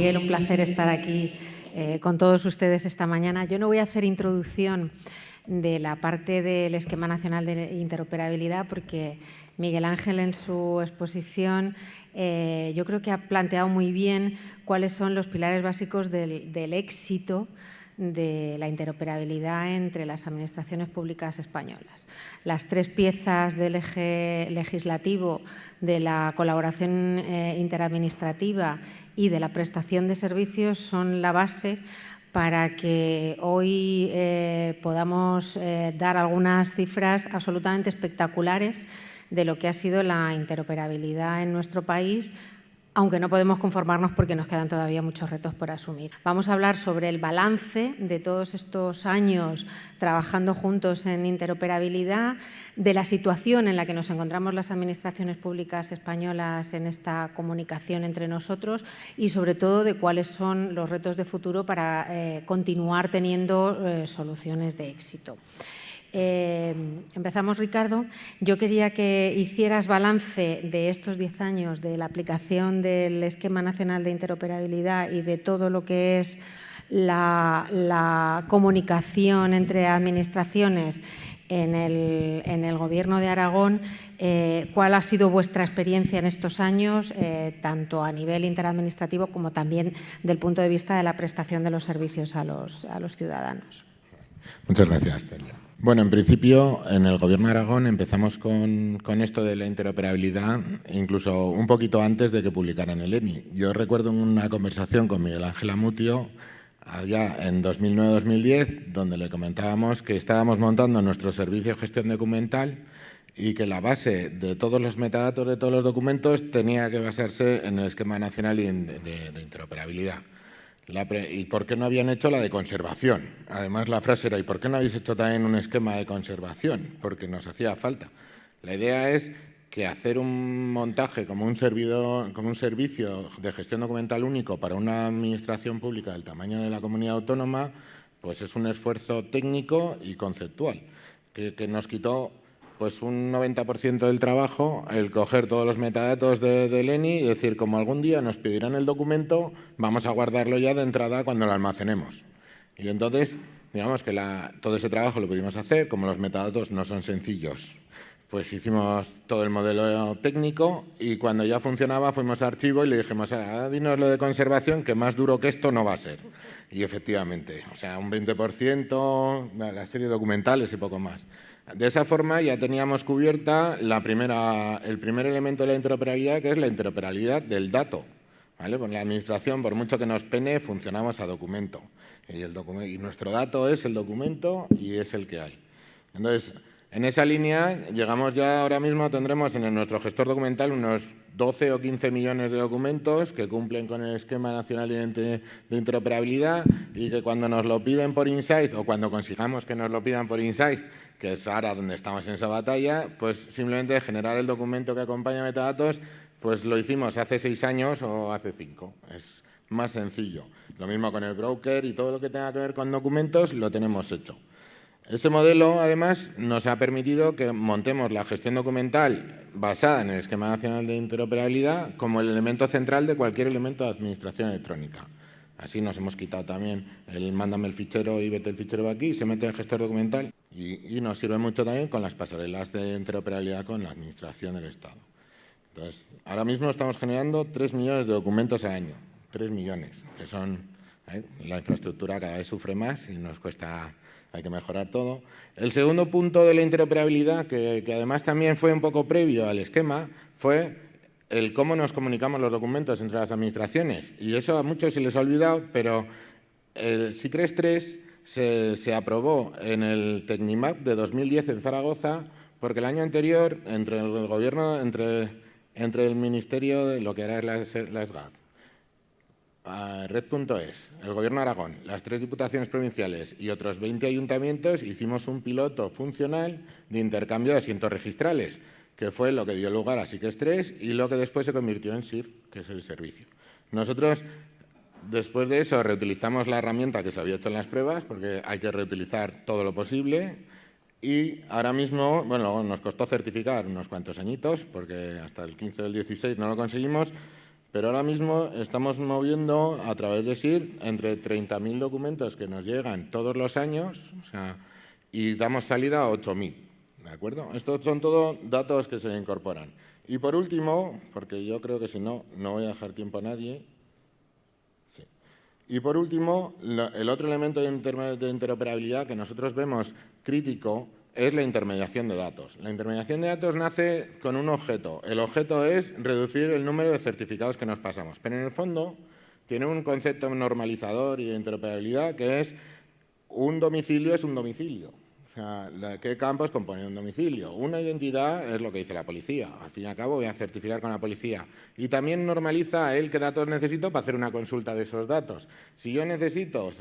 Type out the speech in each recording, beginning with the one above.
Miguel, un placer estar aquí con todos ustedes esta mañana. Yo no voy a hacer introducción de la parte del Esquema Nacional de Interoperabilidad porque Miguel Ángel en su exposición yo creo que ha planteado muy bien cuáles son los pilares básicos del éxito de la interoperabilidad entre las administraciones públicas españolas. Las tres piezas del eje legislativo de la colaboración interadministrativa y de la prestación de servicios son la base para que hoy podamos dar algunas cifras absolutamente espectaculares de lo que ha sido la interoperabilidad en nuestro país, aunque no podemos conformarnos porque nos quedan todavía muchos retos por asumir. Vamos a hablar sobre el balance de todos estos años trabajando juntos en interoperabilidad, de la situación en la que nos encontramos las administraciones públicas españolas en esta comunicación entre nosotros y, sobre todo, de cuáles son los retos de futuro para continuar teniendo soluciones de éxito. Empezamos, Ricardo. Yo quería que hicieras balance de estos 10 años de la aplicación del Esquema Nacional de Interoperabilidad y de todo lo que es la comunicación entre administraciones en el Gobierno de Aragón. ¿Cuál ha sido vuestra experiencia en estos años, tanto a nivel interadministrativo como también del punto de vista de la prestación de los servicios a los ciudadanos? Muchas gracias, Celia. Bueno, en principio, en el Gobierno de Aragón empezamos con esto de la interoperabilidad incluso un poquito antes de que publicaran el ENI. Yo recuerdo una conversación con Miguel Ángel Amutio allá en 2009-2010, donde le comentábamos que estábamos montando nuestro servicio de gestión documental y que la base de todos los metadatos de todos los documentos tenía que basarse en el Esquema Nacional de Interoperabilidad. ¿Y por qué no habían hecho la de conservación? Además, la frase era: ¿y por qué no habéis hecho también un esquema de conservación? Porque nos hacía falta. La idea es que hacer un montaje como un servicio de gestión documental único para una administración pública del tamaño de la comunidad autónoma, pues es un esfuerzo técnico y conceptual que nos quitó pues un 90% del trabajo el coger todos los metadatos del ENI y decir, como algún día nos pedirán el documento, vamos a guardarlo ya de entrada cuando lo almacenemos. Y entonces, digamos que todo ese trabajo lo pudimos hacer, como los metadatos no son sencillos. Pues hicimos todo el modelo técnico y cuando ya funcionaba fuimos a archivo y le dijimos, dinos lo de conservación, que más duro que esto no va a ser. Y efectivamente, o sea, un 20%, la serie de documentales y poco más. De esa forma ya teníamos cubierta el primer elemento de la interoperabilidad, que es la interoperabilidad del dato. ¿Vale? Pues la administración, por mucho que nos pene, funcionamos a documento. Y nuestro dato es el documento y es el que hay. Entonces, en esa línea, llegamos ya ahora mismo, tendremos en nuestro gestor documental unos 12 o 15 millones de documentos que cumplen con el Esquema Nacional de Interoperabilidad y que cuando nos lo piden por Insight o cuando consigamos que nos lo pidan por Insight, que es ahora donde estamos en esa batalla, pues simplemente generar el documento que acompaña a metadatos, pues lo hicimos hace 6 años o hace 5. Es más sencillo. Lo mismo con el broker y todo lo que tenga que ver con documentos lo tenemos hecho. Ese modelo, además, nos ha permitido que montemos la gestión documental basada en el Esquema Nacional de Interoperabilidad como el elemento central de cualquier elemento de administración electrónica. Así nos hemos quitado también el mándame el fichero y vete el fichero aquí y se mete en el gestor documental y nos sirve mucho también con las pasarelas de interoperabilidad con la administración del Estado. Entonces, ahora mismo estamos generando 3 millones de documentos al año. 3 millones, que son... la infraestructura cada vez sufre más y nos cuesta... Hay que mejorar todo. El segundo punto de la interoperabilidad, que además también fue un poco previo al esquema, fue el cómo nos comunicamos los documentos entre las administraciones. Y eso a muchos se les ha olvidado, pero el SICRES 3 se aprobó en el Tecnimap de 2010 en Zaragoza, porque el año anterior, entre el Gobierno, entre el Ministerio de lo que era la SGAD, Red.es, el Gobierno de Aragón, las 3 diputaciones provinciales y otros 20 ayuntamientos hicimos un piloto funcional de intercambio de asientos registrales, que fue lo que dio lugar a SICRES 3 y lo que después se convirtió en SIR, que es el servicio. Nosotros, después de eso, reutilizamos la herramienta que se había hecho en las pruebas, porque hay que reutilizar todo lo posible, y ahora mismo, bueno, nos costó certificar unos cuantos añitos, porque hasta el 15 del 16 no lo conseguimos, Pero ahora mismo estamos moviendo a través de SIR entre 30.000 documentos que nos llegan todos los años, o sea, y damos salida a 8.000, ¿de acuerdo? Estos son todos datos que se incorporan. Y por último, porque yo creo que si no, no voy a dejar tiempo a nadie. Sí. Y por último, el otro elemento de interoperabilidad que nosotros vemos crítico es la intermediación de datos. La intermediación de datos nace con un objeto. El objeto es reducir el número de certificados que nos pasamos. Pero en el fondo tiene un concepto normalizador y de interoperabilidad que es un domicilio es un domicilio. O sea, ¿qué campos componen un domicilio? Una identidad es lo que dice la policía. Al fin y al cabo voy a certificar con la policía. Y también normaliza a él qué datos necesito para hacer una consulta de esos datos. Si yo necesito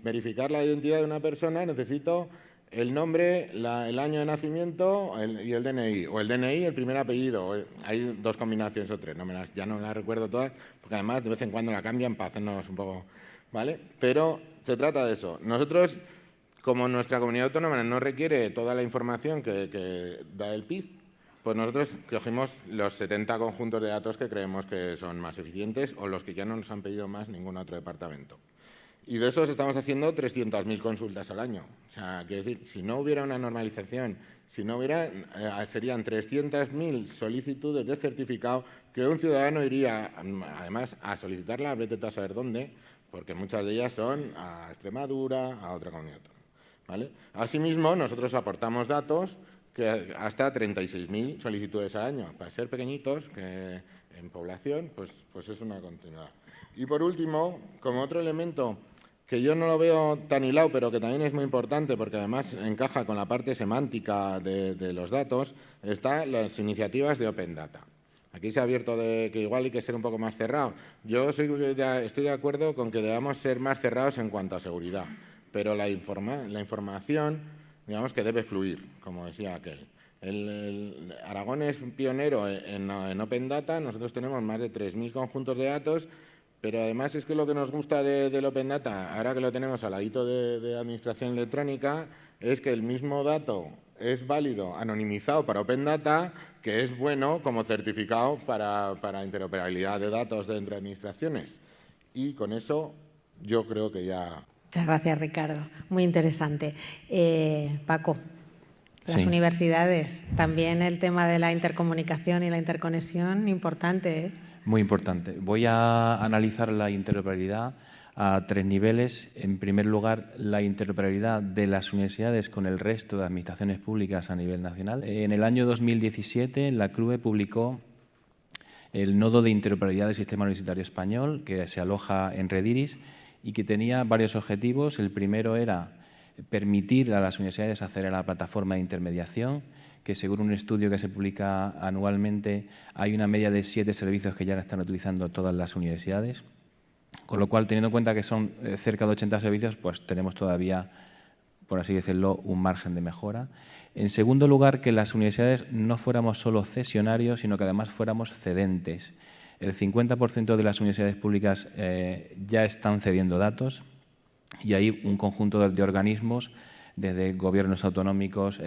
verificar la identidad de una persona, necesito el nombre, el año de nacimiento y el DNI. O el DNI, el primer apellido. Hay dos combinaciones o tres, ya no las recuerdo todas, porque además de vez en cuando la cambian para hacernos un poco, ¿vale? Pero se trata de eso. Nosotros, como nuestra comunidad autónoma no requiere toda la información que da el PIB, pues nosotros cogimos los 70 conjuntos de datos que creemos que son más eficientes o los que ya no nos han pedido más ningún otro departamento. Y de esos estamos haciendo 300.000 consultas al año. O sea, quiero decir, si no hubiera una normalización, si no hubiera, serían 300.000 solicitudes de certificado que un ciudadano iría, además, a solicitarla, vete a saber dónde, porque muchas de ellas son a Extremadura, a otra comunidad autónoma, ¿vale? Asimismo, nosotros aportamos datos que hasta 36.000 solicitudes al año. Para ser pequeñitos, que en población, pues es una continuidad. Y por último, como otro elemento que yo no lo veo tan hilado, pero que también es muy importante porque además encaja con la parte semántica de los datos, están las iniciativas de Open Data. Aquí se ha abierto de que igual hay que ser un poco más cerrado. Yo estoy de acuerdo con que debamos ser más cerrados en cuanto a seguridad, pero la información, digamos que debe fluir, como decía aquel. Aragón es pionero en Open Data, nosotros tenemos más de 3.000 conjuntos de datos, pero además es que lo que nos gusta del Open Data, ahora que lo tenemos al ladito de Administración Electrónica, es que el mismo dato es válido anonimizado para Open Data, que es bueno como certificado para interoperabilidad de datos dentro de administraciones. Y con eso yo creo que ya... Muchas gracias, Ricardo. Muy interesante. Paco, las Sí. universidades, también el tema de la intercomunicación y la interconexión, importante, ¿eh? Muy importante. Voy a analizar la interoperabilidad a 3 niveles. En primer lugar, la interoperabilidad de las universidades con el resto de administraciones públicas a nivel nacional. En el año 2017, la CRUE publicó el nodo de interoperabilidad del sistema universitario español, que se aloja en Rediris y que tenía varios objetivos. El primero era permitir a las universidades acceder a la plataforma de intermediación, que según un estudio que se publica anualmente hay una media de 7 servicios que ya están utilizando todas las universidades, con lo cual, teniendo en cuenta que son cerca de 80 servicios, pues tenemos todavía, por así decirlo, un margen de mejora. En segundo lugar, que las universidades no fuéramos solo cesionarios, sino que además fuéramos cedentes. El 50% de las universidades públicas ya están cediendo datos y hay un conjunto de organismos, desde gobiernos autonómicos,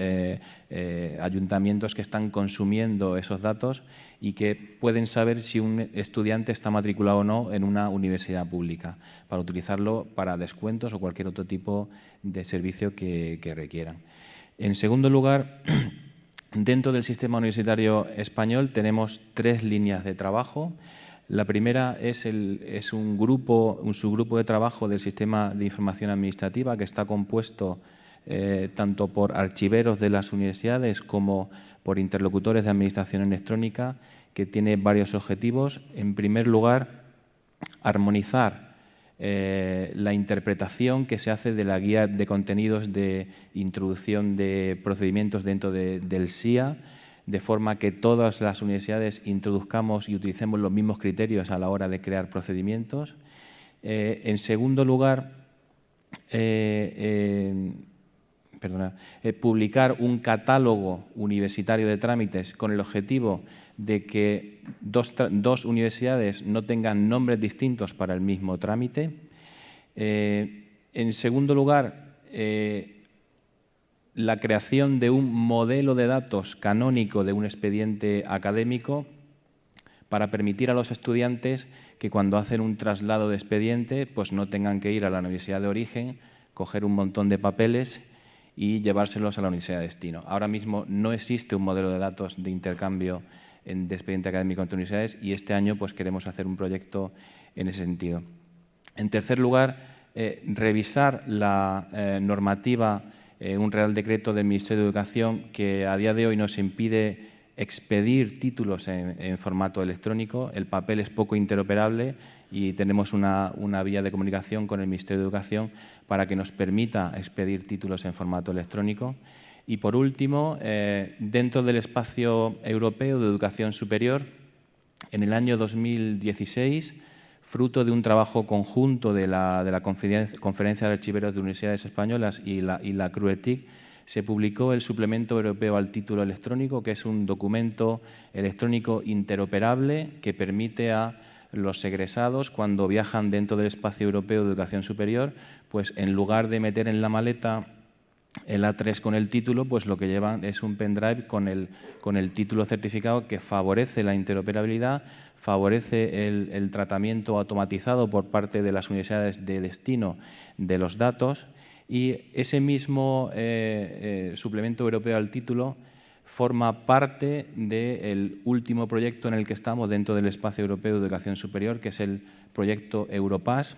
ayuntamientos que están consumiendo esos datos y que pueden saber si un estudiante está matriculado o no en una universidad pública, para utilizarlo para descuentos o cualquier otro tipo de servicio que requieran. En segundo lugar, dentro del sistema universitario español tenemos 3 líneas de trabajo. La primera es un subgrupo de trabajo del sistema de información administrativa que está compuesto tanto por archiveros de las universidades como por interlocutores de administración electrónica, que tiene varios objetivos. En primer lugar, armonizar la interpretación que se hace de la guía de contenidos de introducción de procedimientos dentro del SIA, de forma que todas las universidades introduzcamos y utilicemos los mismos criterios a la hora de crear procedimientos. En segundo lugar, publicar un catálogo universitario de trámites con el objetivo de que dos universidades no tengan nombres distintos para el mismo trámite. En segundo lugar, la creación de un modelo de datos canónico de un expediente académico, para permitir a los estudiantes que cuando hacen un traslado de expediente pues no tengan que ir a la universidad de origen, coger un montón de papeles y llevárselos a la universidad de destino. Ahora mismo no existe un modelo de datos de intercambio de expediente académico entre universidades y este año pues queremos hacer un proyecto en ese sentido. En tercer lugar, revisar la normativa, un Real Decreto del Ministerio de Educación que a día de hoy nos impide expedir títulos en formato electrónico. El papel es poco interoperable y tenemos una vía de comunicación con el Ministerio de Educación para que nos permita expedir títulos en formato electrónico. Y, por último, dentro del espacio europeo de educación superior, en el año 2016, fruto de un trabajo conjunto de la Conferencia de Archiveros de Universidades Españolas y la CRUETIC, se publicó el Suplemento Europeo al Título Electrónico, que es un documento electrónico interoperable que permite a los egresados, cuando viajan dentro del espacio europeo de educación superior, pues en lugar de meter en la maleta el A3 con el título, pues lo que llevan es un pendrive con el título certificado que favorece la interoperabilidad, favorece el tratamiento automatizado por parte de las universidades de destino de los datos. Y ese mismo suplemento europeo al título forma parte del último proyecto en el que estamos dentro del espacio europeo de educación superior, que es el proyecto Europass,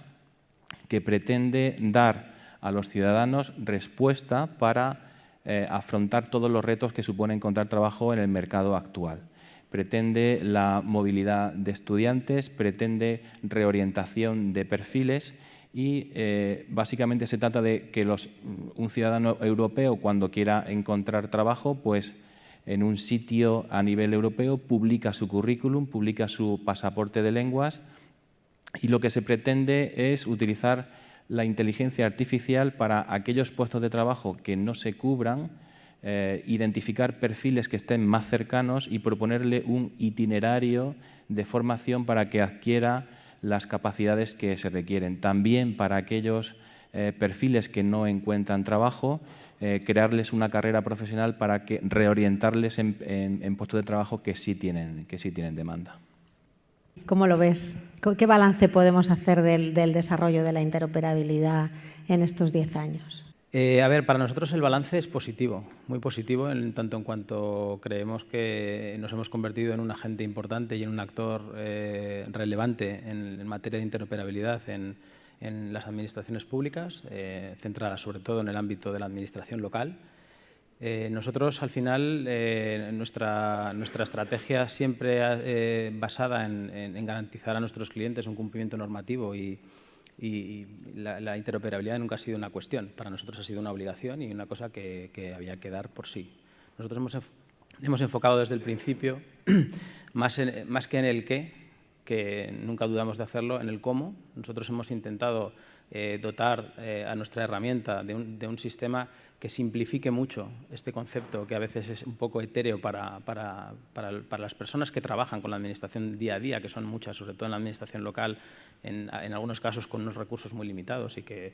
que pretende dar a los ciudadanos respuesta para afrontar todos los retos que supone encontrar trabajo en el mercado actual. Pretende la movilidad de estudiantes, pretende reorientación de perfiles y básicamente se trata de que un ciudadano europeo, cuando quiera encontrar trabajo, pues en un sitio a nivel europeo publica su currículum, publica su pasaporte de lenguas y lo que se pretende es utilizar la inteligencia artificial para aquellos puestos de trabajo que no se cubran, identificar perfiles que estén más cercanos y proponerle un itinerario de formación para que adquiera las capacidades que se requieren. También para aquellos perfiles que no encuentran trabajo, crearles una carrera profesional para reorientarles en puestos de trabajo que sí tienen demanda. ¿Cómo lo ves? ¿Qué balance podemos hacer del desarrollo de la interoperabilidad en estos 10 años? A ver, para nosotros el balance es positivo, muy positivo, en tanto en cuanto creemos que nos hemos convertido en un agente importante y en un actor relevante en materia de interoperabilidad en las administraciones públicas, centradas sobre todo en el ámbito de la administración local. Nosotros, al final, nuestra estrategia siempre basada en garantizar a nuestros clientes un cumplimiento normativo y la interoperabilidad nunca ha sido una cuestión. Para nosotros ha sido una obligación y una cosa que había que dar por sí. Nosotros hemos enfocado desde el principio, más que en el qué, que nunca dudamos de hacerlo, en el cómo. Nosotros hemos intentado dotar a nuestra herramienta de un sistema que simplifique mucho este concepto, que a veces es un poco etéreo para las personas que trabajan con la administración día a día, que son muchas, sobre todo en la administración local, en algunos casos con unos recursos muy limitados y que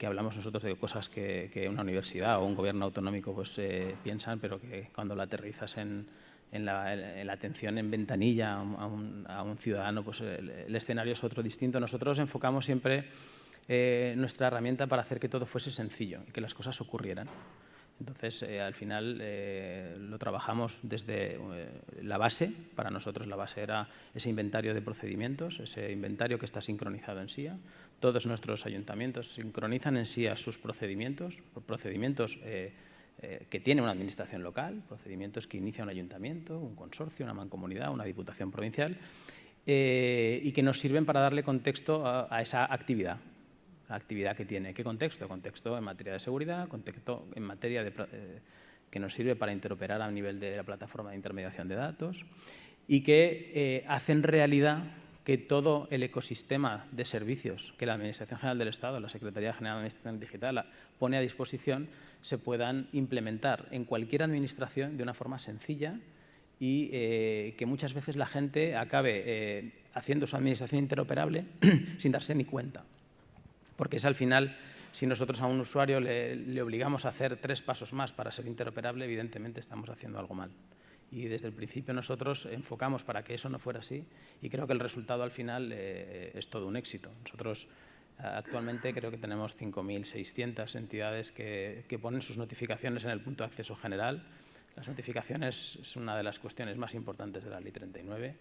hablamos nosotros de cosas que una universidad o un gobierno autonómico pues, piensan, pero que cuando la aterrizas en la atención en ventanilla a un ciudadano, pues el escenario es otro distinto. Nosotros enfocamos siempre nuestra herramienta para hacer que todo fuese sencillo y que las cosas ocurrieran. Entonces, al final lo trabajamos desde la base. Para nosotros la base era ese inventario de procedimientos, ese inventario que está sincronizado en SIA. Todos nuestros ayuntamientos sincronizan en SIA sus procedimientos que tiene una administración local, procedimientos que inicia un ayuntamiento, un consorcio, una mancomunidad, una diputación provincial, y que nos sirven para darle contexto a esa actividad. La actividad que tiene. ¿Qué contexto? Contexto en materia de seguridad, contexto en materia que nos sirve para interoperar a nivel de la plataforma de intermediación de datos y que hacen realidad que todo el ecosistema de servicios que la Administración General del Estado, la Secretaría General de Administración Digital, pone a disposición, se puedan implementar en cualquier administración de una forma sencilla y que muchas veces la gente acabe haciendo su administración interoperable sin darse ni cuenta. Porque es al final, si nosotros a un usuario le obligamos a hacer 3 pasos más para ser interoperable, evidentemente estamos haciendo algo mal. Y desde el principio nosotros enfocamos para que eso no fuera así y creo que el resultado al final es todo un éxito. Nosotros actualmente creo que tenemos 5.600 entidades que ponen sus notificaciones en el punto de acceso general. Las notificaciones es una de las cuestiones más importantes de la Ley 39.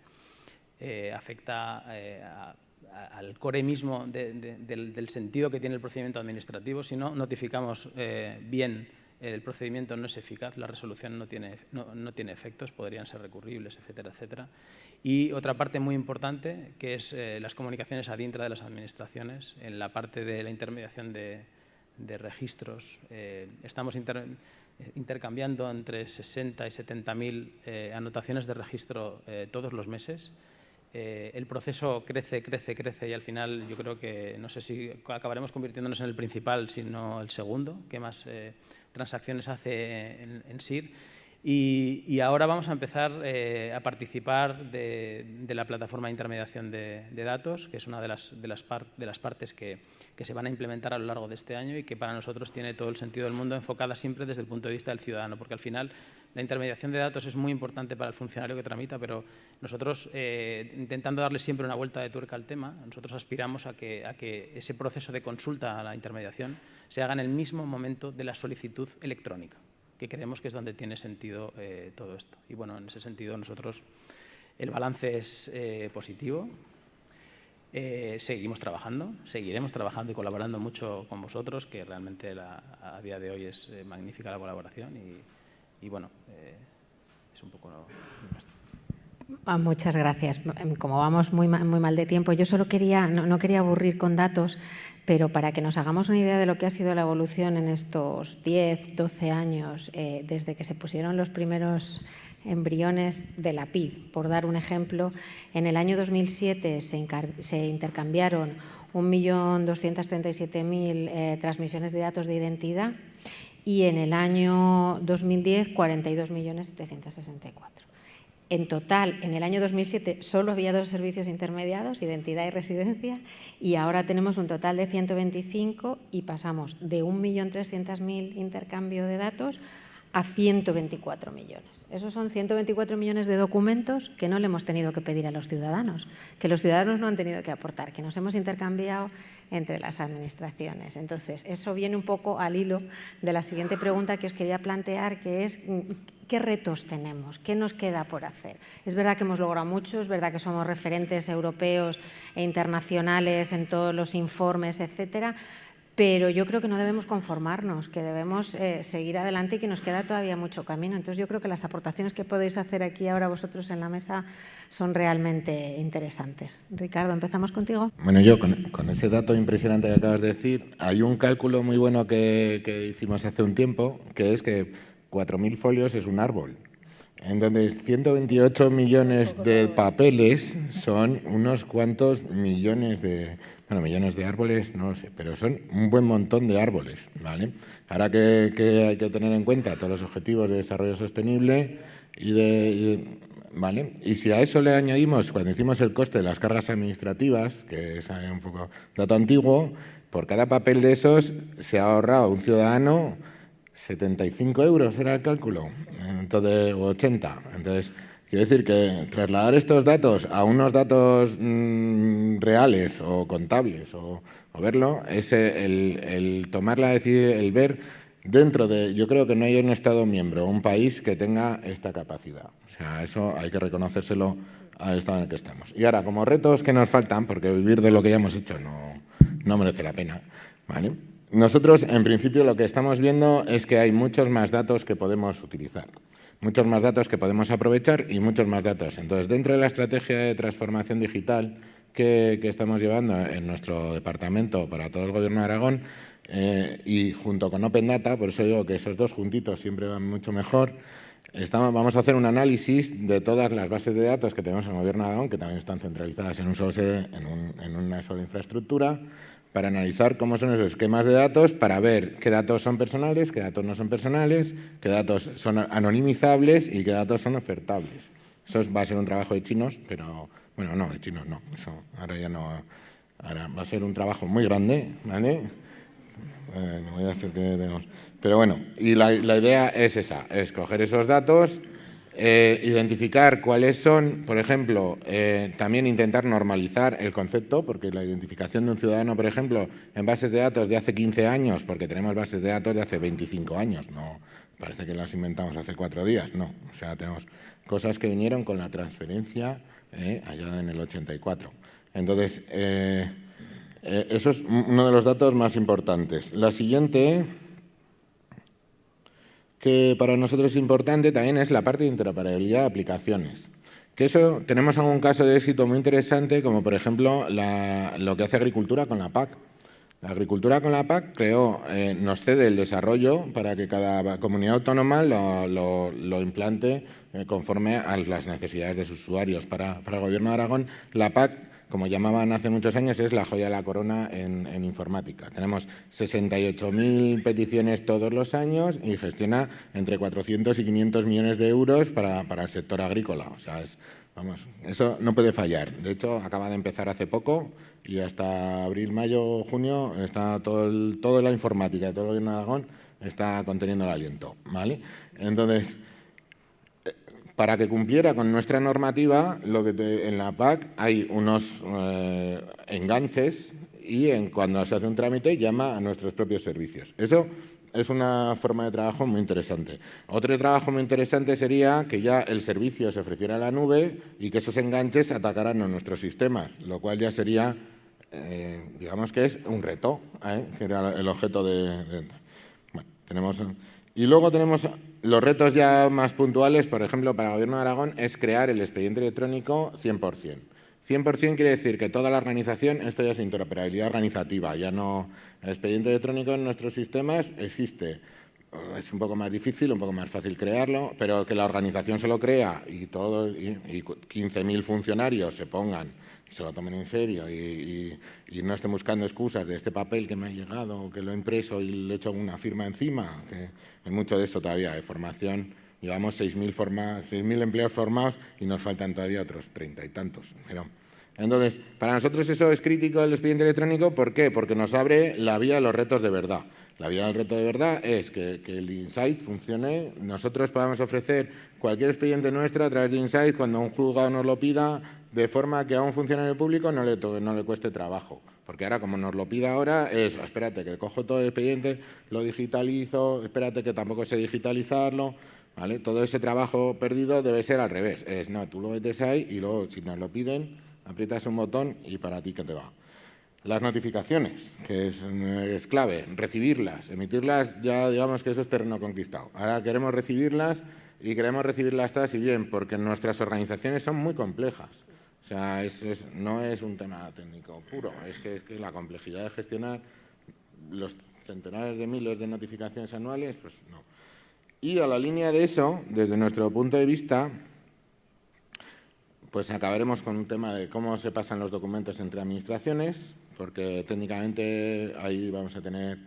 Afecta al core mismo del sentido que tiene el procedimiento administrativo. Si no notificamos bien, el procedimiento no es eficaz, la resolución no tiene efectos, podrían ser recurribles, etcétera, etcétera. Y otra parte muy importante, que es las comunicaciones ad intra de las administraciones, en la parte de la intermediación de registros. Estamos intercambiando entre 60 y 70.000 anotaciones de registro todos los meses. El proceso crece y al final yo creo que no sé si acabaremos convirtiéndonos en el principal, sino el segundo, que más transacciones hace en SIR. Y ahora vamos a empezar a participar de la plataforma de intermediación de datos, que es una de las partes que se van a implementar a lo largo de este año y que para nosotros tiene todo el sentido del mundo, enfocada siempre desde el punto de vista del ciudadano, porque al final la intermediación de datos es muy importante para el funcionario que tramita, pero nosotros, intentando darle siempre una vuelta de tuerca al tema, nosotros aspiramos a que ese proceso de consulta a la intermediación se haga en el mismo momento de la solicitud electrónica, que creemos que es donde tiene sentido todo esto. Y bueno, en ese sentido nosotros el balance es positivo. Seguiremos trabajando y colaborando mucho con vosotros, que realmente a día de hoy es magnífica la colaboración y bueno, es un poco Muchas gracias. Como vamos muy mal de tiempo, yo solo no quería aburrir con datos, pero para que nos hagamos una idea de lo que ha sido la evolución en estos 10, 12 años, desde que se pusieron los primeros embriones de la PID, por dar un ejemplo, en el año 2007 se intercambiaron 1.237.000 transmisiones de datos de identidad y en el año 2010 42.764.000. En total, en el año 2007 solo había 2 servicios intermediados, identidad y residencia, y ahora tenemos un total de 125 y pasamos de 1.300.000 intercambio de datos a 124 millones. Esos son 124 millones de documentos que no le hemos tenido que pedir a los ciudadanos, que los ciudadanos no han tenido que aportar, que nos hemos intercambiado entre las administraciones. Entonces, eso viene un poco al hilo de la siguiente pregunta que os quería plantear, que es ¿qué retos tenemos? ¿Qué nos queda por hacer? Es verdad que hemos logrado mucho, es verdad que somos referentes europeos e internacionales en todos los informes, etcétera, pero yo creo que no debemos conformarnos, que debemos seguir adelante y que nos queda todavía mucho camino. Entonces, yo creo que las aportaciones que podéis hacer aquí ahora vosotros en la mesa son realmente interesantes. Ricardo, ¿empezamos contigo? Bueno, yo con ese dato impresionante que acabas de decir, hay un cálculo muy bueno que hicimos hace un tiempo, que es que 4.000 folios es un árbol. Entonces, 128 millones de papeles son unos cuantos millones de árboles, no lo sé, pero son un buen montón de árboles, ¿vale? Ahora que hay que tener en cuenta todos los objetivos de desarrollo sostenible ¿vale? Y si a eso le añadimos, cuando hicimos el coste de las cargas administrativas, que es un poco dato antiguo, por cada papel de esos se ha ahorrado un ciudadano 75 euros, era el cálculo, entonces, o 80. Entonces, quiero decir que trasladar estos datos a unos datos reales o contables o verlo, es el tomar la decisión, el ver dentro de… Yo creo que no hay un Estado miembro, un país que tenga esta capacidad. O sea, eso hay que reconocérselo al Estado en el que estamos. Y ahora, como retos que nos faltan, porque vivir de lo que ya hemos hecho no merece la pena, ¿vale? Nosotros, en principio, lo que estamos viendo es que hay muchos más datos que podemos utilizar, muchos más datos que podemos aprovechar y muchos más datos. Entonces, dentro de la estrategia de transformación digital que estamos llevando en nuestro departamento para todo el Gobierno de Aragón y junto con Open Data, por eso digo que esos dos juntitos siempre van mucho mejor, vamos a hacer un análisis de todas las bases de datos que tenemos en el Gobierno de Aragón, que también están centralizadas en un solo sede, en una sola infraestructura, para analizar cómo son esos esquemas de datos, para ver qué datos son personales, qué datos no son personales, qué datos son anonimizables y qué datos son ofertables. Eso va a ser un trabajo de chinos, pero… Bueno, no, de chinos no, eso ahora ya no… Ahora va a ser un trabajo muy grande, ¿vale? No voy a hacer que tengamos… Pero bueno, y la idea es esa, es coger esos datos, Identificar cuáles son, por ejemplo, también intentar normalizar el concepto, porque la identificación de un ciudadano, por ejemplo, en bases de datos de hace 15 años, porque tenemos bases de datos de hace 25 años, no parece que las inventamos hace 4 días, no. O sea, tenemos cosas que vinieron con la transferencia allá en el 84. Entonces, eso es uno de los datos más importantes. La siguiente, que para nosotros es importante también, es la parte de interoperabilidad de aplicaciones. Que eso, tenemos algún caso de éxito muy interesante, como por ejemplo lo que hace Agricultura con la PAC. La Agricultura con la PAC nos cede el desarrollo para que cada comunidad autónoma lo implante conforme a las necesidades de sus usuarios. Para el Gobierno de Aragón, la PAC, como llamaban hace muchos años, es la joya de la corona en informática. Tenemos 68.000 peticiones todos los años y gestiona entre 400 y 500 millones de euros para el sector agrícola. O sea, vamos, eso no puede fallar. De hecho, acaba de empezar hace poco y hasta abril, mayo, junio está toda la informática de todo el Gobierno de Aragón está conteniendo el aliento, ¿vale? Entonces, para que cumpliera con nuestra normativa, en la PAC hay unos enganches y cuando se hace un trámite llama a nuestros propios servicios. Eso es una forma de trabajo muy interesante. Otro trabajo muy interesante sería que ya el servicio se ofreciera a la nube y que esos enganches atacaran a nuestros sistemas, lo cual ya sería, digamos que es un reto, que era el objeto bueno, y luego tenemos los retos ya más puntuales, por ejemplo, para el Gobierno de Aragón, es crear el expediente electrónico 100%. 100% quiere decir que toda la organización, esto ya es interoperabilidad organizativa, ya no. El expediente electrónico en nuestros sistemas existe. Es un poco más difícil, un poco más fácil crearlo, pero que la organización se lo crea y 15.000 funcionarios se pongan, se lo tomen en serio y no estén buscando excusas de este papel que me ha llegado, que lo he impreso y le he hecho una firma encima, que hay mucho de eso todavía, de formación. Llevamos 6.000 empleados formados y nos faltan todavía otros 30 y tantos. Entonces, para nosotros eso es crítico, el expediente electrónico. ¿Por qué? Porque nos abre la vía de los retos de verdad. La vía del reto de verdad es que el Insight funcione. Nosotros podamos ofrecer cualquier expediente nuestro a través de Insight cuando un juzgado nos lo pida, de forma que a un funcionario público no le cueste trabajo. Porque ahora, como nos lo pida ahora, espérate que cojo todo el expediente, lo digitalizo, espérate que tampoco sé digitalizarlo, ¿vale? Todo ese trabajo perdido debe ser al revés. No, tú lo metes ahí y luego, si nos lo piden, aprietas un botón y para ti que te va. Las notificaciones, que es clave, recibirlas, emitirlas, ya digamos que eso es terreno conquistado. Ahora queremos recibirlas y queremos recibirlas todas y bien, porque nuestras organizaciones son muy complejas. O sea, no es un tema técnico puro, es que la complejidad de gestionar los centenares de miles de notificaciones anuales, pues no. Y a la línea de eso, desde nuestro punto de vista, pues acabaremos con un tema de cómo se pasan los documentos entre administraciones, porque técnicamente ahí vamos a tener,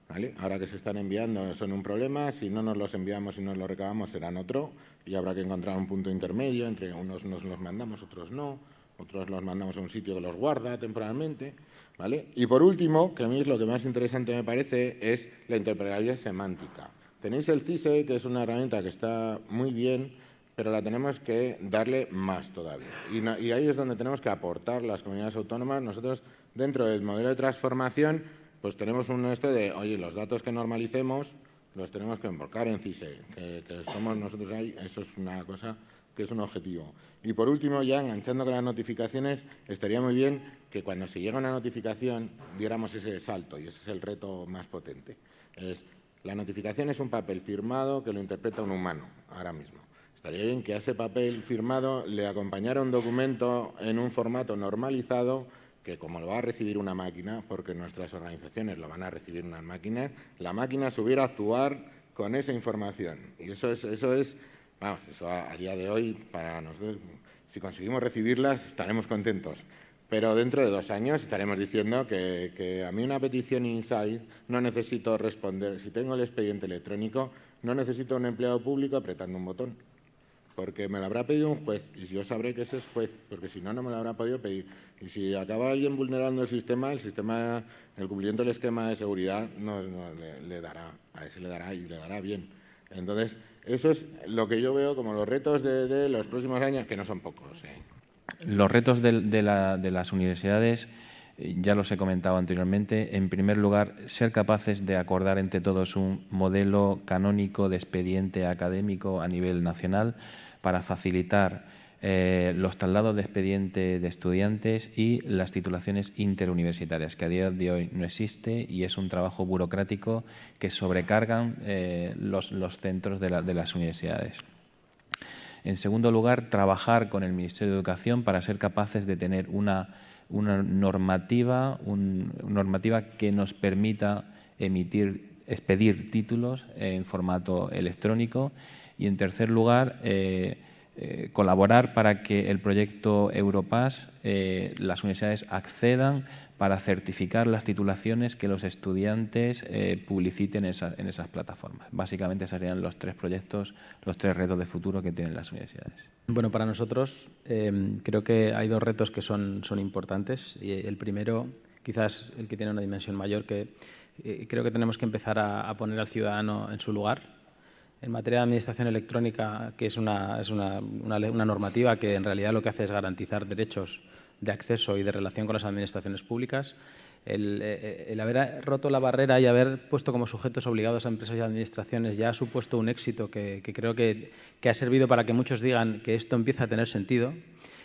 ¿vale? Ahora que se están enviando son un problema, si no nos los enviamos y nos los recabamos serán otro, y habrá que encontrar un punto intermedio entre unos nos los mandamos, otros no, otros los mandamos a un sitio que los guarda temporalmente, ¿vale? Y por último, que a mí es lo que más interesante me parece, es la interoperabilidad semántica. Tenéis el CISE, que es una herramienta que está muy bien, pero la tenemos que darle más todavía. Y ahí es donde tenemos que aportar las comunidades autónomas. Nosotros, dentro del modelo de transformación, pues tenemos oye, los datos que normalicemos los tenemos que envolcar en CISE, que somos nosotros ahí, eso es una cosa que es un objetivo. Y por último, ya enganchando con las notificaciones, estaría muy bien que cuando se llega a una notificación diéramos ese salto, y ese es el reto más potente. La notificación es un papel firmado que lo interpreta un humano, ahora mismo. Estaría bien que a ese papel firmado le acompañara un documento en un formato normalizado que, como lo va a recibir una máquina, porque nuestras organizaciones lo van a recibir unas máquinas, la máquina supiera actuar con esa información. Y eso a día de hoy, para nosotros, si conseguimos recibirlas, estaremos contentos. Pero dentro de 2 años estaremos diciendo que a mí una petición Insight no necesito responder. Si tengo el expediente electrónico, no necesito un empleado público apretando un botón, porque me lo habrá pedido un juez y yo sabré que ese es juez, porque si no, no me lo habrá podido pedir. Y si acaba alguien vulnerando el sistema, el cumplimiento del esquema de seguridad le dará y le dará bien. Entonces, eso es lo que yo veo como los retos de los próximos años, que no son pocos. Los retos de las universidades, ya los he comentado anteriormente. En primer lugar, ser capaces de acordar entre todos un modelo canónico de expediente académico a nivel nacional para facilitar los traslados de expediente de estudiantes y las titulaciones interuniversitarias, que a día de hoy no existe y es un trabajo burocrático que sobrecargan los centros de las universidades. En segundo lugar, trabajar con el Ministerio de Educación para ser capaces de tener una normativa que nos permita expedir títulos en formato electrónico. Y en tercer lugar, colaborar para que el proyecto Europass, las universidades accedan para certificar las titulaciones que los estudiantes publiciten en esas plataformas. Básicamente serían los tres proyectos, los tres retos de futuro que tienen las universidades. Bueno, para nosotros creo que hay dos retos que son importantes. Y el primero, quizás el que tiene una dimensión mayor, que creo que tenemos que empezar a poner al ciudadano en su lugar. En materia de administración electrónica, que es una normativa que en realidad lo que hace es garantizar derechos de acceso y de relación con las administraciones públicas, el haber roto la barrera y haber puesto como sujetos obligados a empresas y administraciones ya ha supuesto un éxito que creo que ha servido para que muchos digan que esto empieza a tener sentido.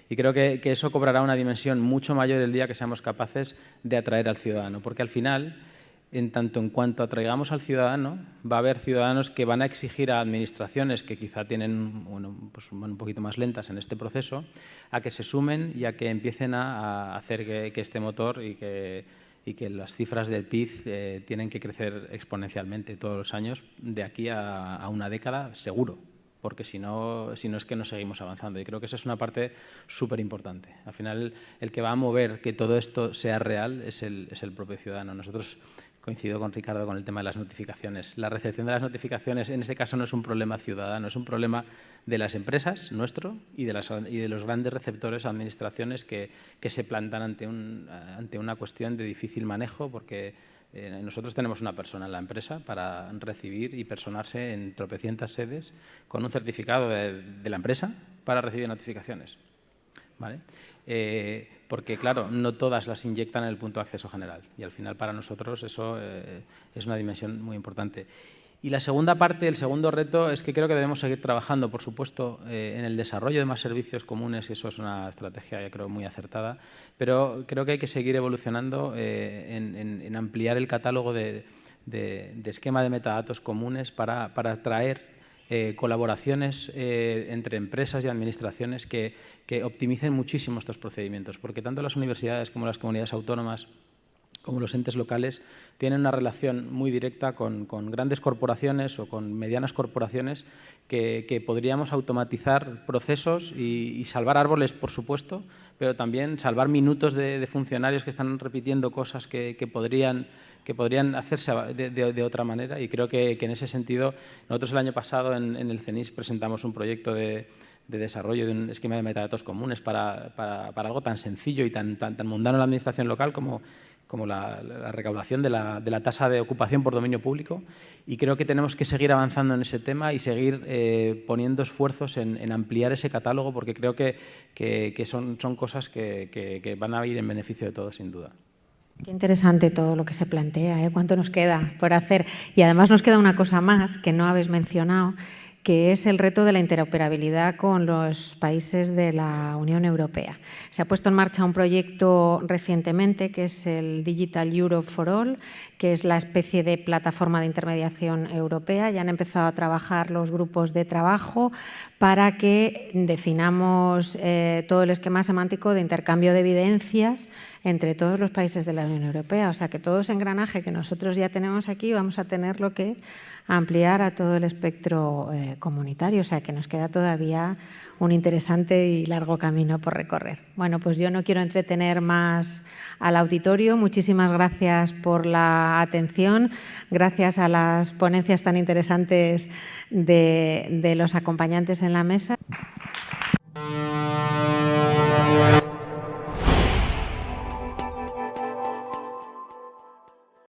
Y creo que eso cobrará una dimensión mucho mayor el día que seamos capaces de atraer al ciudadano, porque al final, en tanto en cuanto atraigamos al ciudadano, va a haber ciudadanos que van a exigir a administraciones que quizá tienen, pues van un poquito más lentas en este proceso, a que se sumen y a que empiecen a hacer que este motor y que las cifras del PIB tienen que crecer exponencialmente todos los años de aquí a una década, seguro, porque si no es que no seguimos avanzando. Y creo que esa es una parte súper importante. Al final, el que va a mover que todo esto sea real es el propio ciudadano. Nosotros coincido con Ricardo con el tema de las notificaciones. La recepción de las notificaciones, en ese caso, no es un problema ciudadano, es un problema de las empresas, nuestro, y de los grandes receptores, administraciones que se plantan ante una cuestión de difícil manejo, porque nosotros tenemos una persona en la empresa para recibir y personarse en tropecientas sedes con un certificado de la empresa para recibir notificaciones. ¿Vale? Porque, claro, no todas las inyectan en el punto de acceso general y al final para nosotros eso es una dimensión muy importante. Y la segunda parte, el segundo reto, es que creo que debemos seguir trabajando, por supuesto, en el desarrollo de más servicios comunes, y eso es una estrategia, yo creo, muy acertada, pero creo que hay que seguir evolucionando en ampliar el catálogo de esquema de metadatos comunes para atraer colaboraciones entre empresas y administraciones que optimicen muchísimo estos procedimientos, porque tanto las universidades como las comunidades autónomas como los entes locales tienen una relación muy directa con grandes corporaciones o con medianas corporaciones que podríamos automatizar procesos y salvar árboles, por supuesto, pero también salvar minutos de funcionarios que están repitiendo cosas que podrían hacerse de otra manera. Y creo que en ese sentido, nosotros el año pasado en el CENIS presentamos un proyecto de desarrollo de un esquema de metadatos comunes para algo tan sencillo y tan mundano en la administración local como la recaudación de la tasa de ocupación por dominio público, y creo que tenemos que seguir avanzando en ese tema y seguir poniendo esfuerzos en ampliar ese catálogo, porque creo que son cosas que van a ir en beneficio de todos, sin duda. Qué interesante todo lo que se plantea, ¿eh? ¿Cuánto nos queda por hacer? Y además nos queda una cosa más que no habéis mencionado, que es el reto de la interoperabilidad con los países de la Unión Europea. Se ha puesto en marcha un proyecto recientemente que es el Digital Europe for All, que es la especie de plataforma de intermediación europea. Ya han empezado a trabajar los grupos de trabajo para que definamos todo el esquema semántico de intercambio de evidencias entre todos los países de la Unión Europea. O sea, que todo ese engranaje que nosotros ya tenemos aquí vamos a tenerlo que ampliar a todo el espectro comunitario. O sea, que nos queda todavía un interesante y largo camino por recorrer. Bueno, pues yo no quiero entretener más al auditorio. Muchísimas gracias por la atención. Gracias a las ponencias tan interesantes de los acompañantes en la mesa.